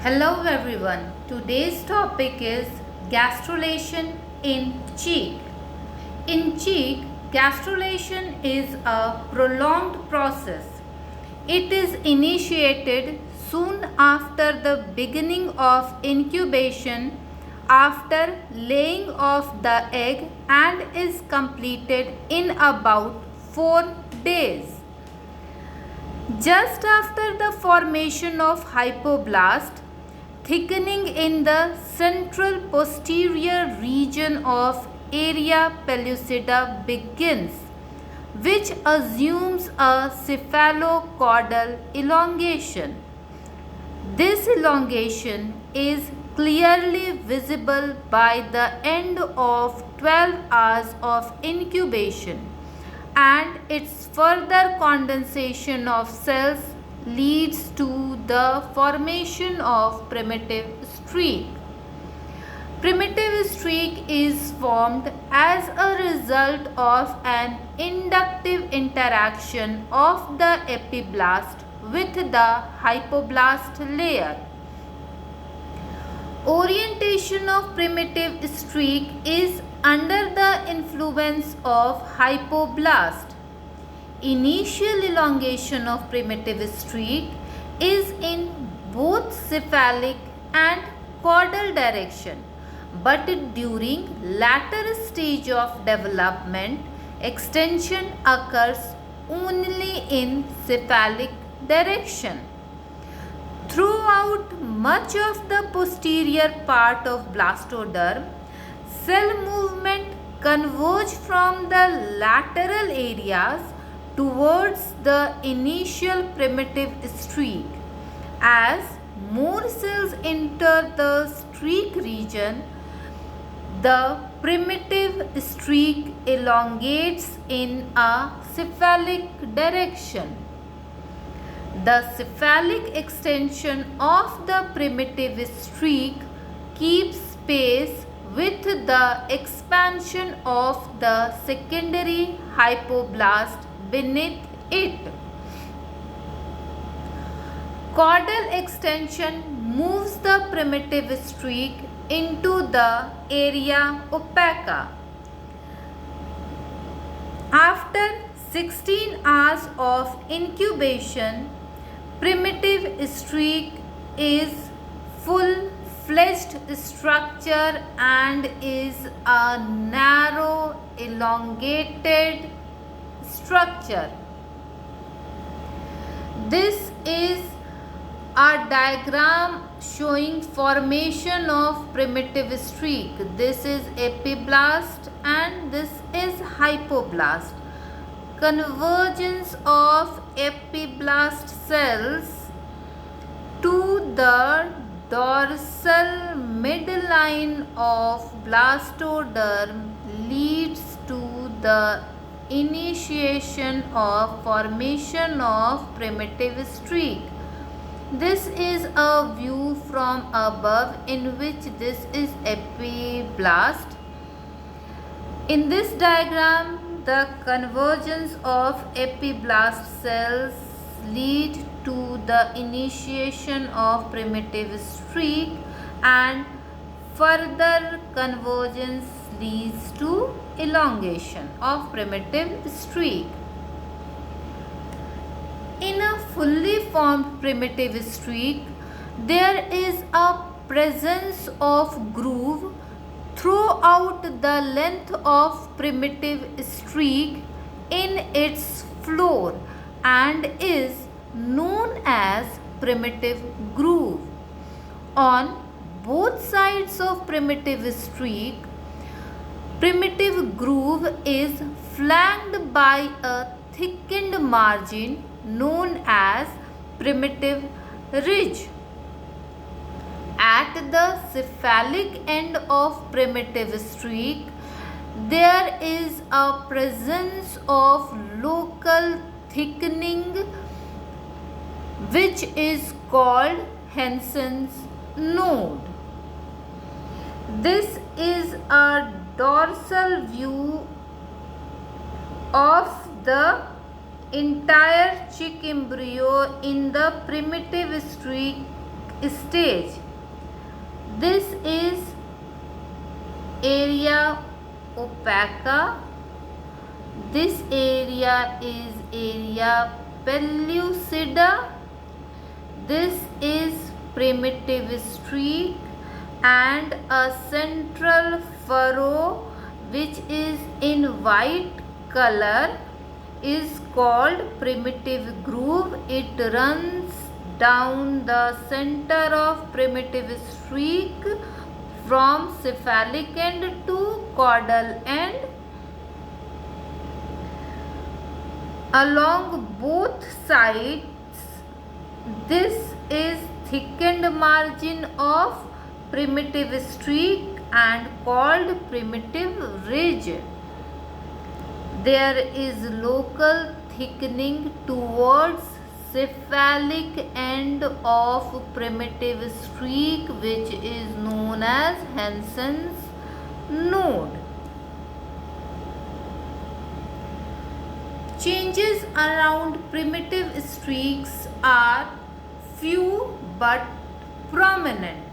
Hello everyone. Today's topic is gastrulation in cheek. In cheek, gastrulation is a prolonged process. It is initiated soon after the beginning of incubation after laying of the egg and is completed in about 4 days. Just after the formation of hypoblast, thickening in the central posterior region of area pellucida begins, which assumes a cephalocaudal elongation. This elongation is clearly visible by the end of 12 hours of incubation, and its further condensation of cells leads to the formation of primitive streak. Primitive streak is formed as a result of an inductive interaction of the epiblast with the hypoblast layer. Orientation of primitive streak is under the influence of hypoblast. Initial elongation of primitive streak is in both cephalic and caudal direction, but during latter stage of development, extension occurs only in cephalic direction. Throughout much of the posterior part of blastoderm, cell movement converge from the lateral areas towards the initial primitive streak. As more cells enter the streak region, the primitive streak elongates in a cephalic direction. The cephalic extension of the primitive streak keeps pace with the expansion of the secondary hypoblast beneath it. Caudal extension moves the primitive streak into the area opaca. After 16 hours of incubation, primitive streak is full-fledged structure and is a narrow, elongated structure. This is a diagram showing formation of primitive streak. This is epiblast and this is hypoblast. Convergence of epiblast cells to the dorsal midline of blastoderm leads to the initiation of formation of primitive streak. This is a view from above in which this is epiblast. In this diagram, the convergence of epiblast cells lead to the initiation of primitive streak, and further convergence leads to elongation of primitive streak. In a fully formed primitive streak, there is a presence of groove throughout the length of primitive streak in its floor and is known as primitive groove. On both sides of primitive streak, primitive groove is flanked by a thickened margin known as primitive ridge. At the cephalic end of primitive streak, there is a presence of local thickening which is called Hansen's node. This is a dorsal view of the entire chick embryo in the primitive streak stage. This is area opaca. This area is area pellucida. This is primitive streak, and a central furrow which is in white color is called primitive groove. It runs down the center of primitive streak from cephalic end to caudal end. Along both sides, this is thickened margin of primitive streak and called primitive ridge. There is local thickening towards cephalic end of primitive streak, which is known as Hansen's node. Changes around primitive streaks are few but prominent.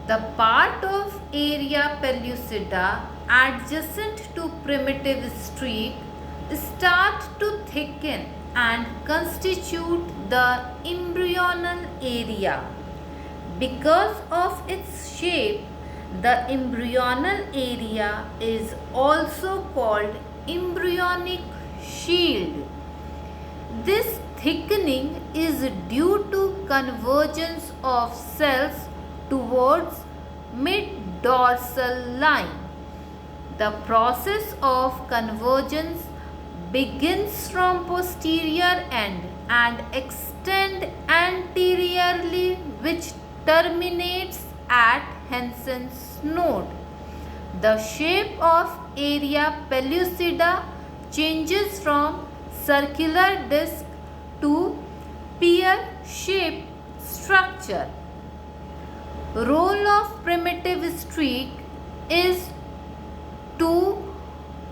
The part of area pellucida adjacent to primitive streak start to thicken and constitute the embryonal area. Because of its shape, the embryonal area is also called embryonic shield. This thickening is due to convergence of cells towards mid-dorsal line. The process of convergence begins from posterior end and extends anteriorly, which terminates at Hansen's node. The shape of area pellucida changes from circular disc to pear-shaped structure. Role of primitive streak is to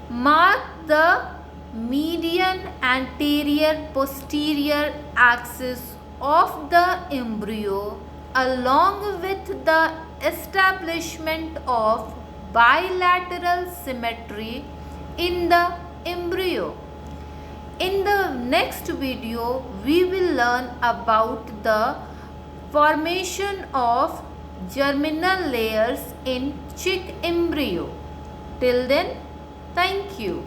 mark the median anterior posterior axis of the embryo, along with the establishment of bilateral symmetry in the embryo. In the next video, we will learn about the formation of germinal layers in chick embryo. Till then, thank you.